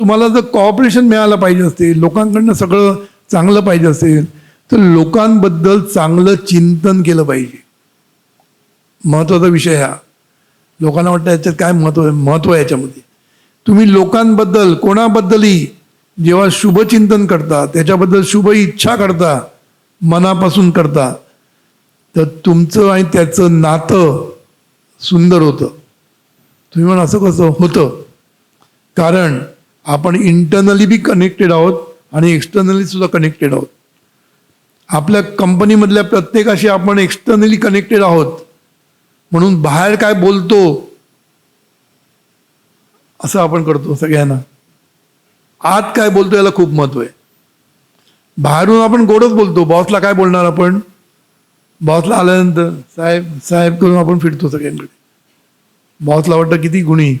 तुम्हाला जर कॉपरेशन मिळालं पाहिजे असेल, लोकांकडनं सगळं चांगलं पाहिजे असेल, तर लोकांबद्दल चांगलं चिंतन केलं पाहिजे. महत्त्वाचा विषय हा. लोकांना वाटतं याच्यात काय महत्त्व आहे याच्यामध्ये. तुम्ही लोकांबद्दल कोणाबद्दलही जेव्हा शुभचिंतन करता, त्याच्याबद्दल शुभ इच्छा करता, मनापासून करता, तर तुमचं आणि त्याचं नातं सुंदर होतं. तुम्ही म्हणा असं कसं होतं? कारण आपण इंटरनली बी कनेक्टेड आहोत आणि एक्सटर्नली सुद्धा कनेक्टेड आहोत. आपल्या कंपनीमधल्या प्रत्येकाशी आपण एक्सटर्नली कनेक्टेड आहोत, म्हणून बाहेर काय बोलतो असं आपण करतो सगळ्यांना. आत काय बोलतो याला खूप महत्व आहे. बाहेरून आपण गोडच बोलतो. बॉसला काय बोलणार आपण? बॉसला आल्यानंतर साहेब साहेब करून आपण फिरतो सगळ्यांकडे. बॉसला वाटतं किती गुणी.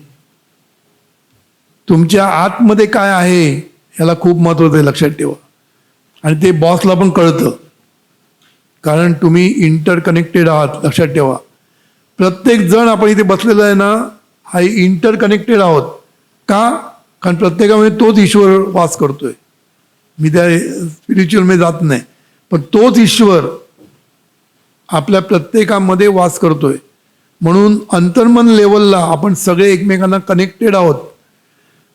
तुमच्या आतमध्ये काय आहे याला खूप महत्त्वाचं आहे, लक्षात ठेवा. आणि ते बॉसला पण कळतं, कारण तुम्ही इंटरकनेक्टेड आहात. लक्षात ठेवा, प्रत्येक जण आपण इथे बसलेला आहे ना, हा इंटरकनेक्टेड आहोत. का? कारण प्रत्येकामध्ये तोच ईश्वर वास करतोय. मी त्या स्पिरिच्युअलमध्ये जात नाही, पण तोच ईश्वर आपल्या प्रत्येकामध्ये वास करतोय. म्हणून अंतर्मन लेवलला आपण सगळे एकमेकांना कनेक्टेड आहोत.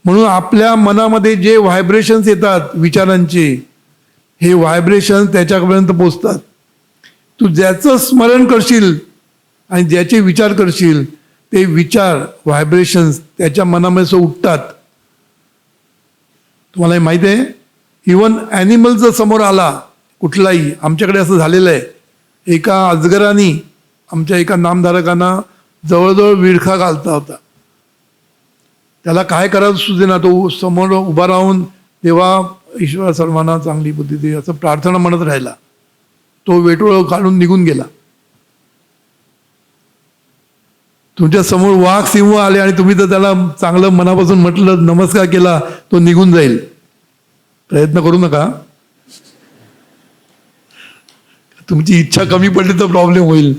म्हणून आपल्या मनामध्ये जे व्हायब्रेशन्स येतात विचारांचे, हे व्हायब्रेशन्स त्याच्यापर्यंत पोचतात. तू ज्याचं स्मरण करशील आणि ज्याचे विचार करशील, ते विचार व्हायब्रेशन्स त्याच्या मनामध्ये असं उठतात. तुम्हाला हे माहिती आहे? इवन ॲनिमल जर समोर आला कुठलाही, आमच्याकडे असं झालेलं आहे. एका अजगराने आमच्या एका नामधारकांना जवळजवळ विळखा घालता होता. त्याला काय करायचं सुचेना. तो समोर उभा राहून तेव्हा ईश्वर सर्वांना चांगली बुद्धी दे असं प्रार्थना म्हणत राहिला. तो वेटोळ काढून निघून गेला. तुमच्या समोर वाघ सिंह आले आणि तुम्ही जर त्याला चांगलं मनापासून म्हटलं, नमस्कार केला, तो निघून जाईल. प्रयत्न करू नका. तुमची इच्छा कमी पडली तर प्रॉब्लेम होईल.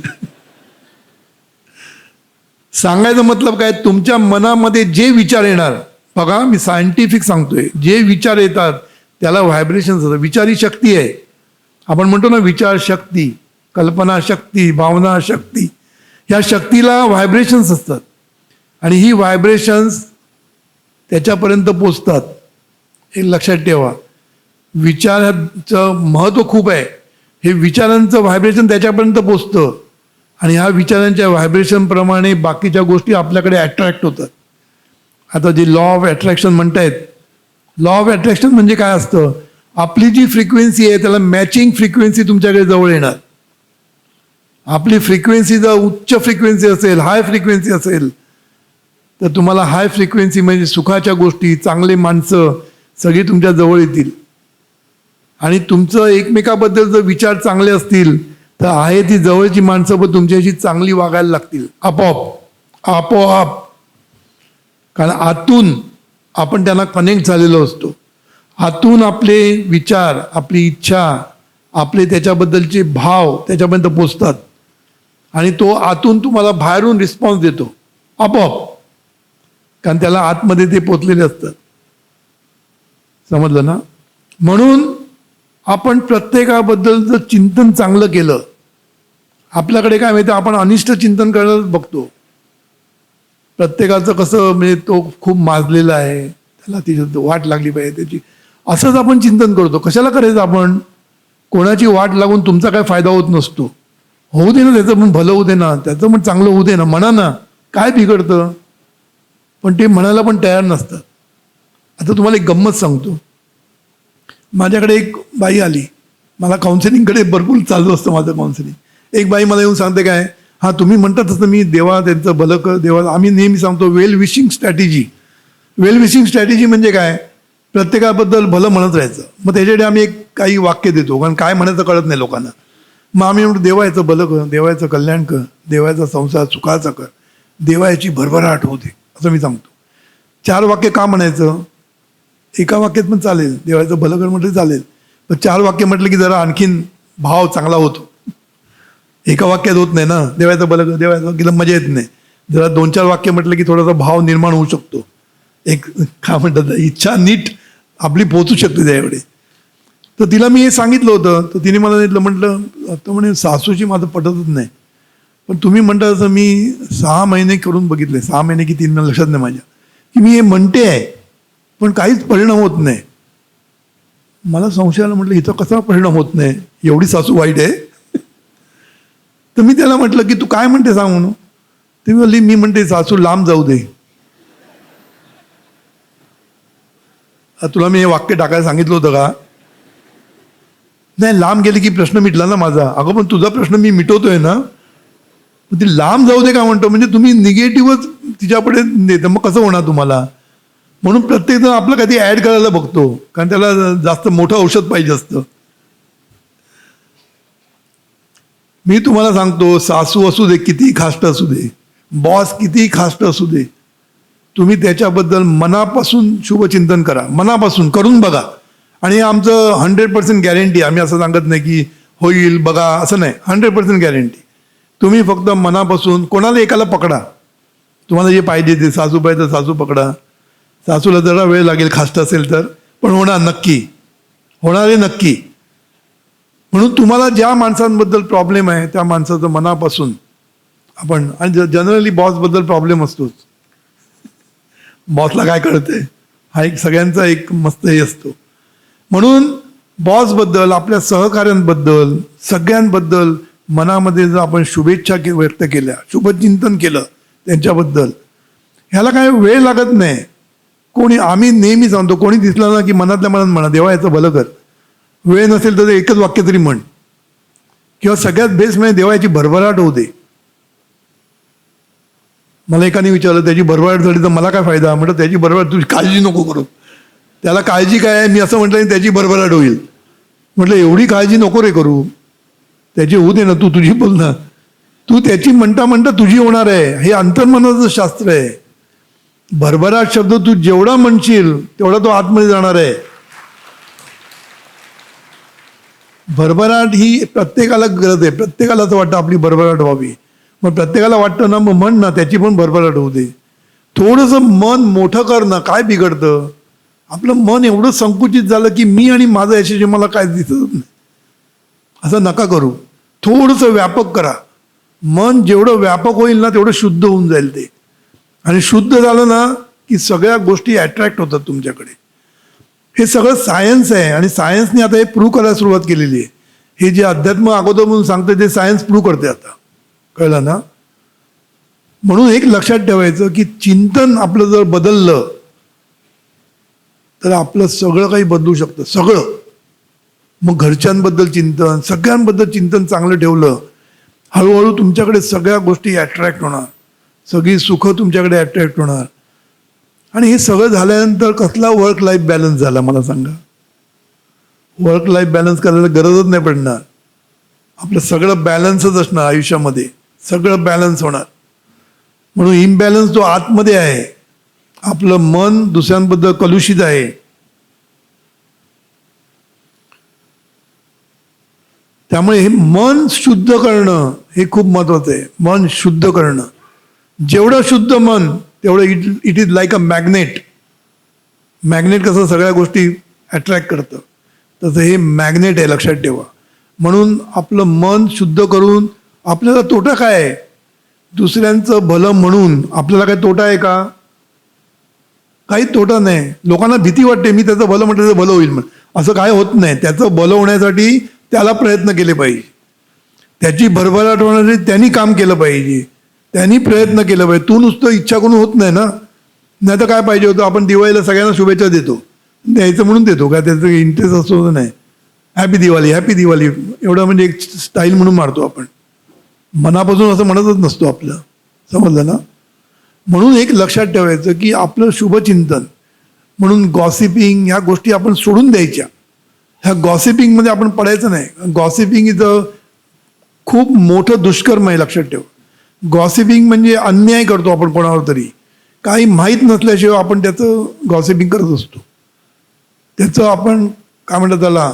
सांगायचं मतलब काय? तुमच्या मनामध्ये जे विचार येणार, बघा मी सायंटिफिक सांगतोय, जे विचार येतात त्याला व्हायब्रेशन्स असतात. विचार ही शक्ती आहे. आपण म्हणतो ना विचार शक्ती, कल्पना शक्ती, भावना शक्ती. ह्या शक्तीला व्हायब्रेशन्स असतात आणि ही व्हायब्रेशन्स त्याच्यापर्यंत पोचतात. हे लक्षात ठेवा. विचाराचं महत्त्व खूप आहे. हे विचारांचं व्हायब्रेशन त्याच्यापर्यंत पोचतं आणि ह्या विचारांच्या व्हायब्रेशनप्रमाणे बाकीच्या गोष्टी आपल्याकडे अट्रॅक्ट होतात. आता जे लॉ ऑफ अट्रॅक्शन म्हणतायत, लॉ ऑफ अट्रॅक्शन म्हणजे काय असतं? आपली जी फ्रिक्वेन्सी आहे त्याला मॅचिंग फ्रिक्वेन्सी तुमच्याकडे जवळ येणार. आपली फ्रिक्वेन्सी जर उच्च फ्रिक्वेन्सी असेल, हाय फ्रिक्वेन्सी असेल, तर तुम्हाला हाय फ्रिक्वेन्सी म्हणजे सुखाच्या गोष्टी, चांगले माणसं सगळी तुमच्या जवळ येतील. आणि तुमचं एकमेकाबद्दल जर विचार चांगले असतील तर आहे ती जवळची माणसं पण तुमच्याशी चांगली वागायला लागतील आपोआप. कारण आतून आपण त्यांना कनेक्ट झालेलो असतो. आतून आपले विचार, आपली इच्छा, आपले त्याच्याबद्दलचे भाव त्याच्यापर्यंत पोचतात आणि तो आतून तुम्हाला बाहेरून रिस्पॉन्स देतो आपोआप, कारण त्याला आतमध्ये ते पोचलेले असतात. समजलं ना? म्हणून आपण प्रत्येकाबद्दल जर चिंतन चांगलं केलं, आपल्याकडे काय माहिती, आपण अनिष्ट चिंतन करत बघतो. प्रत्येकाचं कसं म्हणजे तो खूप माजलेला आहे, त्याला ती वाट लागली पाहिजे त्याची, असंच आपण चिंतन करतो. कशाला करायचं आपण? कोणाची वाट लागून तुमचा काय फायदा होत नसतो. होऊ दे ना, त्याचं पण भलं होऊ दे ना, त्याचं पण चांगलं होऊ दे ना, म्हणा ना, काय बिघडतं? पण ते म्हणायला पण तयार नसतात. आता तुम्हाला एक गंमत सांगतो. माझ्याकडे एक बाई आली, मला काउन्सिलिंगकडे भरपूर चालू असतं माझं काउन्सिलिंग. एक बाई मला येऊन सांगते काय, हां तुम्ही म्हणता तसं मी देवा त्यांचं भलं कर, देवा. आम्ही नेहमी सांगतो वेल विशिंग स्ट्रॅटेजी. वेल विशिंग स्ट्रॅटेजी म्हणजे काय? प्रत्येकाबद्दल भलं म्हणत राहायचं. मग त्याच्याकडे आम्ही एक काही वाक्य देतो, कारण काय म्हणायचं कळत नाही लोकांना. मग आम्ही म्हणतो देवाचं भलं कर, देवाचं कल्याण कर, देवाचा संसार सुखाचा कर, देवाची भरभराट होते, असं मी सांगतो. 4 वाक्य का म्हणायचं? एका वाक्यात पण चालेल, देवाचं भलं कर म्हटलं चालेल, पण 4 वाक्य म्हटलं की जरा आणखीन भाव चांगला होतो. एका वाक्यात होत नाही ना, देवाचं भलं कर, देवाचं केलं मजा येत नाही. जरा 2-4 वाक्य म्हटलं की थोडासा भाव निर्माण होऊ शकतो. एक काय म्हणतात इच्छा नीट आपली पोचू शकते त्यावेळी. तर तिला मी हे सांगितलं होतं, तर तिने मला सांगितलं, म्हटलं आता म्हणे सासूची माझं पटतच नाही, पण तुम्ही म्हणता तसं मी 6 महिने करून बघितले, 6 महिने की 3 महिने लक्षात नाही माझ्या, की मी हे म्हणते आहे पण काहीच परिणाम होत नाही. मला संशय आला, म्हटलं इथं कसा परिणाम होत नाही, एवढी सासू वाईट आहे. तर मी त्याला म्हटलं की तू काय म्हणते सांग म्हणून. ती म्हणली मी म्हणते सासू लांब जाऊ दे. तुला मी हे वाक्य टाकायला सांगितलं होतं का? नाही, लांब गेले की प्रश्न मिटला ना माझा. अगं पण तुझा प्रश्न मी मिटवतोय ना, ती लांब जाऊ दे का म्हणतो, म्हणजे तुम्ही निगेटिव्हच तिच्यापुढे देता, मग कसं होणार तुम्हाला. म्हणून प्रत्येक जण आपलं काहीतरी ऍड करायला बघतो, कारण त्याला जास्त मोठं औषध पाहिजे असतं. मी तुम्हाला सांगतो, सासू असू दे किती खास्ट असू दे, बॉस किती खास्ट असू दे, तुम्ही त्याच्याबद्दल मनापासून शुभचिंतन करा, मनापासून करून बघा. आणि आमचं 100% गॅरंटी, आम्ही असं सांगत नाही की होईल बघा असं नाही, 100% गॅरंटी. तुम्ही फक्त मनापासून कोणाला एकाला पकडा, तुम्हाला जे पाहिजे ते, सासू पाहिजे तर सासू पकडा, सासूला जरा वेळ लागेल खास्ट असेल तर, पण होणार नक्की, होणार आहे नक्की. म्हणून तुम्हाला ज्या माणसांबद्दल प्रॉब्लेम आहे त्या माणसाचं मनापासून आपण, आणि जनरली बॉसबद्दल प्रॉब्लेम असतोच, बॉसला काय कळतंय, हा एक सगळ्यांचा एक मस्त हे असतो. म्हणून बॉसबद्दल, आपल्या सहकाऱ्यांबद्दल, सगळ्यांबद्दल मनामध्ये जर आपण शुभेच्छा व्यक्त केल्या, शुभचिंतन केलं त्यांच्याबद्दल, ह्याला काय वेळ लागत नाही. कोणी, आम्ही नेहमी सांगतो, कोणी दिसलं ना की मनातल्या मनात म्हणा देवा याचं भलं कर, वेळ नसेल तर एकच वाक्य तरी म्हण, किंवा सगळ्यात बेस्ट म्हणजे देवाची भरभराट होऊ दे. मला एकाने विचारलं त्याची भरभराट झाली तर मला काय फायदा, म्हटलं त्याची भरभराट तुझी काळजी नको करू. त्याला काळजी काय आहे, मी असं म्हटलं त्याची भरभराट होईल. म्हटलं एवढी काळजी नको रे करू, त्याची होऊ दे ना, तू तुझी बोल ना, तू त्याची म्हणता म्हणता तुझी होणार आहे. हे अंतर्मनाचं शास्त्र आहे. भरभराट शब्द तू जेवढा म्हणशील तेवढा तो आतमध्ये जाणार आहे. भरभराट ही प्रत्येकाला गरज आहे, प्रत्येकाला असं वाटतं आपली भरभराट व्हावी. मग प्रत्येकाला वाटतं ना, मग म्हण ना त्याची पण भरभराट होऊ दे. थोडंसं मन मोठं कर ना, काय बिघडतं. आपलं मन एवढं संकुचित झालं की मी आणि माझं याच्याशी मला काय दिसत नाही, असं नका करू. थोडंसं व्यापक करा. मन जेवढं व्यापक होईल ना तेवढं शुद्ध होऊन जाईल ते, आणि शुद्ध झालं ना की सगळ्या गोष्टी अट्रॅक्ट होतात तुमच्याकडे. हे सगळं सायन्स आहे, आणि सायन्सने आता हे प्रूव्ह करायला सुरुवात केलेली आहे. हे जे अध्यात्म अगोदर म्हणून सांगते ते सायन्स प्रूव्ह करते आता, कळलं ना. म्हणून एक लक्षात ठेवायचं की चिंतन आपलं जर बदललं तर आपलं सगळं काही बदलू शकतं, सगळं. मग घरच्यांबद्दल चिंतन, सगळ्यांबद्दल चिंतन चांगलं ठेवलं, हळूहळू तुमच्याकडे सगळ्या गोष्टी अट्रॅक्ट होणार, सगळी सुखं तुमच्याकडे अट्रॅक्ट होणार. आणि हे सगळं झाल्यानंतर कसला वर्क लाईफ बॅलन्स झाला मला सांगा. वर्क लाईफ बॅलन्स करायला गरजच नाही पडणार. आपलं सगळं बॅलन्सच असणार आयुष्यामध्ये, सगळं बॅलन्स होणार. म्हणून इम्बॅलन्स जो आतमध्ये आहे, आपलं मन दुसऱ्यांबद्दल कलुषित आहे, त्यामुळे हे मन शुद्ध करणं हे खूप महत्वाचं आहे. मन शुद्ध करणं, जेवढं शुद्ध मन तेवढं it is like a magnet. Magnet कसं सगळ्या गोष्टी अट्रॅक्ट करतं, तसं हे मॅग्नेट आहे, लक्षात ठेवा. म्हणून आपलं मन शुद्ध करून आपल्याला तोटा काय आहे, दुसऱ्यांचं भलं म्हणून आपल्याला काय तोटा आहे का? काही तोटा नाही. लोकांना भीती वाटते मी त्याचं भलं म्हटलं तर भलं होईल म्हणून, असं काय होत नाही. त्याचं भलं होण्यासाठी त्याला प्रयत्न केले पाहिजे, त्याची भरभराट होण्यासाठी त्यांनी काम केलं पाहिजे, त्यांनी प्रयत्न केलं पाहिजे. तू नुसतं इच्छा करून होत नाही ना. नाही तर काय पाहिजे होतं, आपण दिवाळीला सगळ्यांना शुभेच्छा देतो, द्यायचं म्हणून देतो का, त्याचं इंटरेस्ट असतो नाही. हॅपी दिवाळी, हॅपी दिवाळी एवढं म्हणजे एक स्टाईल म्हणून मारतो आपण, मनापासून असं म्हणतच नसतो आपलं, समजलं ना. म्हणून एक लक्षात ठेवायचं की आपलं शुभचिंतन, म्हणून गॉसिपिंग ह्या गोष्टी आपण सोडून द्यायच्या. ह्या गॉसिपिंगमध्ये आपण पडायचं नाही. गॉसिपिंग इथं खूप मोठं दुष्कर्म आहे, लक्षात ठेव. गॉसिपिंग म्हणजे अन्याय करतो आपण कोणावर तरी, काही माहीत नसल्याशिवाय आपण त्याचं गॉसिपिंग करत असतो. त्याचं आपण काय म्हणतात त्याला,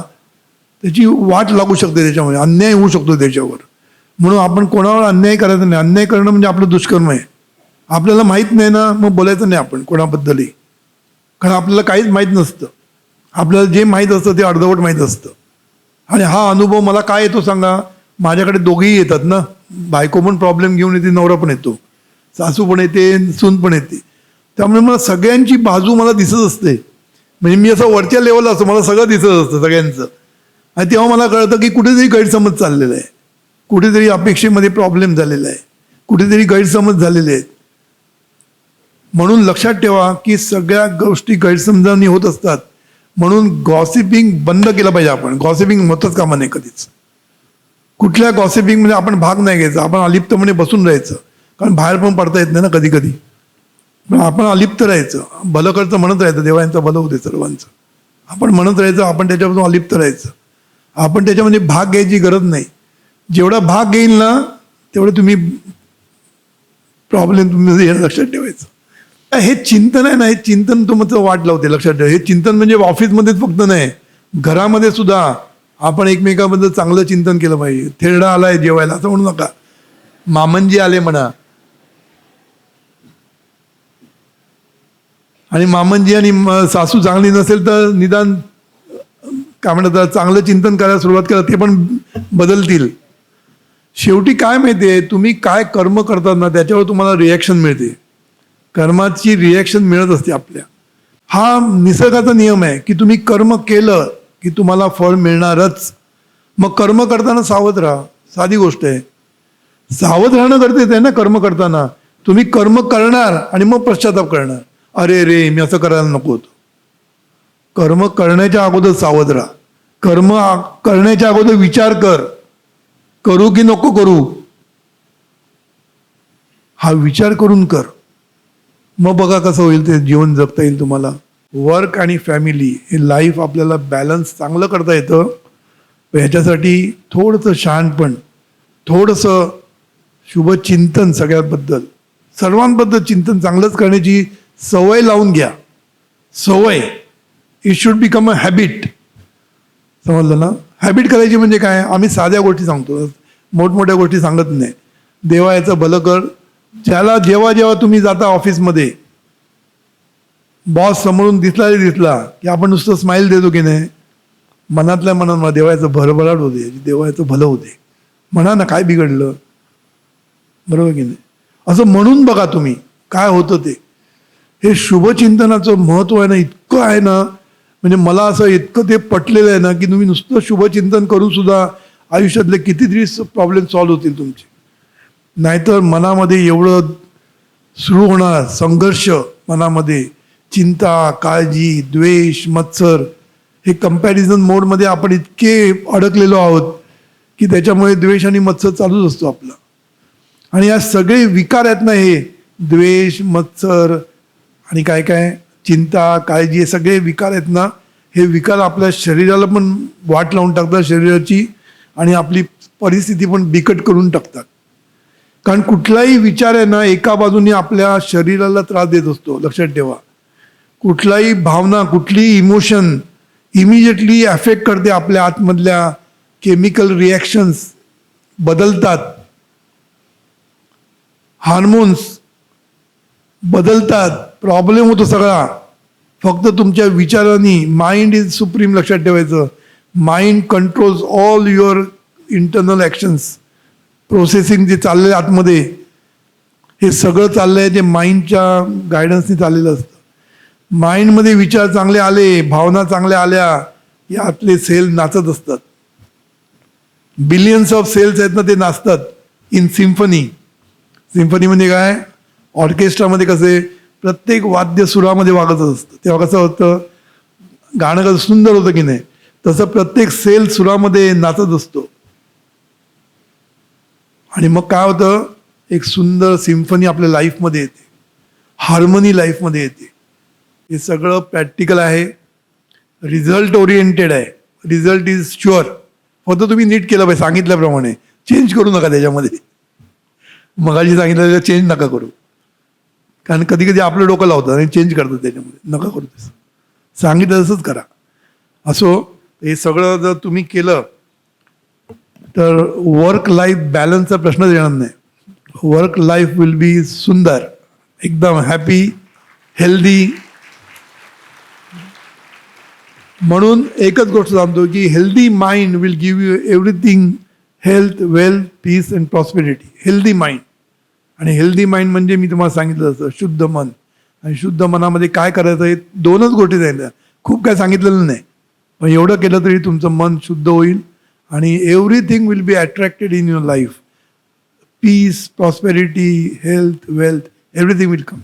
त्याची वाट लागू शकते, त्याच्यामध्ये अन्याय होऊ शकतो त्याच्यावर. म्हणून आपण कोणावर अन्याय करायचा नाही. अन्याय करणं म्हणजे आपलं दुष्कर्म आहे. आपल्याला माहीत नाही ना, मग बोलायचं नाही आपण कोणाबद्दलही, कारण आपल्याला काहीच माहीत नसतं. आपल्याला जे माहीत असतं ते अर्धवट माहीत असतं. आणि हा अनुभव मला काय येतो सांगा, माझ्याकडे दोघेही येतात ना, बायको पण प्रॉब्लेम घेऊन येते, नवरा पण येतो, सासू पण येते, सून पण येते. त्यामुळे मला सगळ्यांची बाजू मला दिसत असते. म्हणजे मी असं वरच्या लेवलला असतो, मला सगळं दिसत असतं सगळ्यांचं. आणि तेव्हा मला कळतं की कुठेतरी गैरसमज चाललेला आहे, कुठेतरी अपेक्षेमध्ये प्रॉब्लेम झालेला आहे, कुठेतरी गैरसमज झालेले आहेत. म्हणून लक्षात ठेवा की सगळ्या गोष्टी गैरसमजाने होत असतात. म्हणून गॉसिपिंग बंद केलं पाहिजे. आपण गॉसिपिंग होतच कामा नाही कधीच. कुठल्या गॉसिपिंगमध्ये आपण भाग नाही घ्यायचा. आपण अलिप्तपणे बसून राहायचं, कारण बाहेर पण पडता येत नाही ना कधी कधी. पण आपण अलिप्त राहायचं, भलं करतं म्हणत राहायचं, देवांचं भलं होते सर्वांचं. आपण म्हणत राहायचं, आपण त्याच्यापासून अलिप्त राहायचं. आपण त्याच्यामध्ये भाग घ्यायची गरज नाही. जेवढा भाग घेईल ना तेवढं तुम्ही प्रॉब्लेम तुम्ही लक्षात ठेवायचं. हे चिंतन आहे ना, हे चिंतन तुमचं वाट लावते. लक्षात ठेवा, हे चिंतन म्हणजे ऑफिसमध्येच फक्त नाही, घरामध्ये सुद्धा आपण एकमेकांबद्दल चांगलं चिंतन केलं पाहिजे. थेरडा आलाय जेवायला असं म्हणू नका, मामनजी आले म्हणा. आणि मामनजी आणि सासू चांगली नसेल तर निदान काय म्हणतात, चांगलं चिंतन करायला सुरुवात करा, ते पण बदलतील. शेवटी काय माहिती आहे, तुम्ही काय कर्म करतात ना त्याच्यावर तुम्हाला रिॲक्शन मिळते. कर्माची रिॲक्शन मिळत असते आपल्या. हा निसर्गाचा नियम आहे की तुम्ही कर्म केलं की तुम्हाला फळ मिळणारच. मग कर्म करताना सावध राहा, साधी गोष्ट आहे. सावध राहणं गरजेचं आहे ना. कर्म करताना तुम्ही कर्म करणार आणि मग पश्चाताप करणार, अरे रे मी असं करायला नको होतं. कर्म करण्याच्या अगोदर सावध राहा. कर्म करण्याच्या अगोदर विचार कर, करू की नको करू, हा विचार करून कर. मग बघा कसं होईल, ते जीवन जगता येईल तुम्हाला. वर्क आणि फॅमिली हे लाईफ आपल्याला बॅलन्स चांगलं करता येतं. ह्याच्यासाठी थोडंसं शहाणपण, थोडंसं शुभचिंतन, सगळ्याबद्दल सर्वांबद्दल चिंतन चांगलंच करण्याची सवय लावून घ्या. सवय, it should become a habit. समजलं ना. हॅबिट करायची म्हणजे काय, आम्ही साध्या गोष्टी सांगतो, मोठमोठ्या गोष्टी सांगत नाही. देवा याचं भलं कर. ज्याला जेव्हा जेव्हा तुम्ही जाता ऑफिसमध्ये, बॉस समोरून दिसला की आपण नुसतं स्माईल देतो की नाही, मनातल्या मनात मला देवाचं भरभराट होते, देवाचं भलं होते, म्हणा ना, काय बिघडलं, बरोबर की नाही. असं म्हणून बघा तुम्ही काय होतं ते. हे शुभचिंतनाचं महत्व आहे ना, इतकं आहे ना, म्हणजे मला असं इतकं ते पटलेलं आहे ना की तुम्ही नुसतं शुभचिंतन करून सुद्धा आयुष्यातले कितीतरी प्रॉब्लेम सॉल्व्ह होतील तुमचे. नाहीतर मनामध्ये एवढं सुरू होणार संघर्ष, मनामध्ये चिंता, काळजी, द्वेष, मत्सर, हे कंपॅरिझन मोडमध्ये आपण इतके अडकलेलो आहोत की त्याच्यामुळे द्वेष आणि मत्सर चालूच असतो आपला. आणि या सगळे विकार आहेत ना, हे द्वेष, मत्सर आणि काय काय चिंता, काळजी, हे सगळे विकार आहेत ना, हे विकार आपल्या शरीराला पण वाट लावून टाकतात, शरीराची, आणि आपली परिस्थिती पण बिकट करून टाकतात. कारण कुठलाही विचार आहे ना, एका बाजूने आपल्या शरीराला त्रास देत असतो. लक्षात ठेवा, कुठलाही भावना, कुठलीही इमोशन इमिजिएटली अफेक्ट करते. आपल्या आतमधल्या केमिकल रिॲक्शन्स बदलतात, हार्मोन्स बदलतात, प्रॉब्लेम होतो सगळा फक्त तुमच्या विचारांनी. माइंड इज सुप्रीम, लक्षात ठेवायचं. Mind controls all your internal actions. Processing जे चाललंय आतमध्ये, हे सगळं चाललंय जे माइंडच्या गायडन्सने चाललेलं असतं. माइंडमध्ये विचार चांगले आले, भावना चांगल्या आल्या, यातले सेल नाचत असतात. बिलियन्स ऑफ सेल्स आहेत ना, ते नाचतात इन सिम्फनी. सिम्फनी म्हणजे काय, ऑर्केस्ट्रामध्ये कसे प्रत्येक वाद्य सुरामध्ये वागतच असतं. तेव्हा कसं होतं, गाणं कसं सुंदर होतं की नाही, तसं प्रत्येक सेल सुरामध्ये नाचत असतो. आणि मग काय होतं, एक सुंदर सिम्फनी आपल्या लाईफमध्ये येते, हार्मनी लाईफमध्ये येते. हे सगळं प्रॅक्टिकल आहे, रिझल्ट ओरिएंटेड आहे. Result is sure. फक्त तुम्ही नीट केलं पाहिजे, सांगितल्याप्रमाणे. चेंज करू नका त्याच्यामध्ये. मगाशी सांगितलं चेंज नका करू, कारण कधी कधी आपलं डोकं लावतात आणि चेंज करतात त्याच्यामध्ये. नका करू तसं, सांगितलं तसंच करा. असो, हे सगळं जर तुम्ही केलं तर वर्क लाईफ बॅलन्सचा प्रश्नच येणार नाही. वर्क लाईफ विल बी सुंदर, एकदम हॅपी, हेल्दी, म्हणून एकच गोष्ट सांगतो की healthy mind will give you everything, health, wealth, peace and prosperity. Healthy mind. आणि हेल्दी माइंड म्हणजे मी तुम्हाला सांगितलं असं शुद्ध मन. आणि शुद्ध मनामध्ये काय करायचं आहे, दोनच गोष्टी सांगितल्या, खूप काय सांगितलेलं नाही, पण एवढं केलं तरी तुमचं मन शुद्ध होईल आणि everything will be attracted in your life. Peace, prosperity, health, wealth, everything will come.